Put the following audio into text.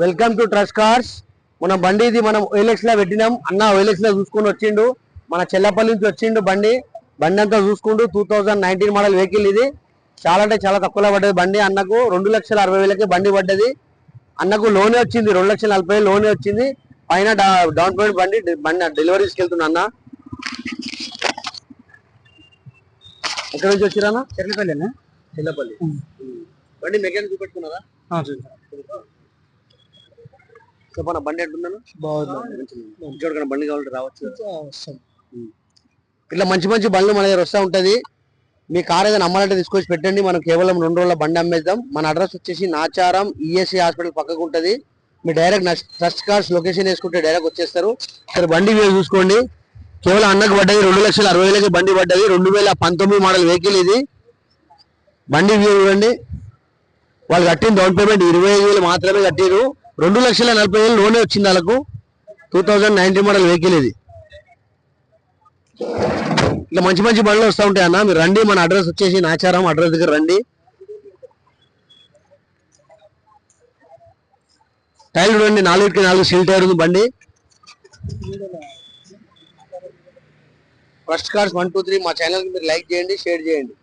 Welcome to trust cars. మన బండి ఇది మనం OLX లో పెట్టినాం. అన్న OLX లో చూసుకొని వచ్చిండు, మన చెల్లపల్లి నుంచి వచ్చిండు. బండి అంతా చూసుకుంటూ 2019 మోడల్ వెహికల్ ఇది. చాలా అంటే చాలా తక్కువలో పడ్డది బండి. అన్నకు 2,60,000కి బండి పడ్డది. అన్నకు లోనే వచ్చింది, 2,40,000 లోనే వచ్చింది. పైన డౌన్ పేమెంట్ బండి డెలివరీ తీసుకెళ్తున్నా. అన్న ఎక్కడి నుంచి వచ్చిరా? చెల్లపల్లి బండి మెకానిక్ చూపెట్టుకున్నారా? చెప్పనా బండి ఎట్లున్నాను? బాగుంది. బండి కావాలంటే రావచ్చు. ఇట్లా మంచి మంచి బండ్లు మన దగ్గర వస్తూ ఉంటది. మీ కార్ ఏదైనా అమ్మాలంటే తీసుకొచ్చి పెట్టండి. మనం కేవలం 2 రోజుల బండి అమ్మేద్దాం. మన అడ్రస్ వచ్చేసి నాచారం ESC హాస్పిటల్ పక్కకు ఉంటది. మీ డైరెక్ట్ ట్రస్ట్ కార్స్ లొకేషన్ వేసుకుంటే డైరెక్ట్ వచ్చేస్తారు. సరే బండి వ్యూ చూసుకోండి. కేవలం అన్నకు పడ్డది 2,60,000కి బండి పడ్డది. 2019 మోడల్ వెహికల్ ఇది. బండి వ్యూ చూడండి. వాళ్ళు కట్టిన డౌన్ పేమెంట్ 25,000 మాత్రమే కట్టిరు. 2,40,000 లోనే వచ్చింది వాళ్ళకు. 2019 మోడల్ వెహికల్ ఇది. ఇట్లా మంచి మంచి బండ్లు వస్తూ ఉంటాయి అన్న. మీరు రండి. మన అడ్రస్ వచ్చేసి నాచారం అడ్రస్ దగ్గర రండి. టైర్ చూడండి, 4కి 4 సీల్ టైర్ ఉంది బండి. ఫస్ట్ కార్స్ 1, 2, 3 మా ఛానల్ కి మీరు లైక్ చేయండి, షేర్ చేయండి.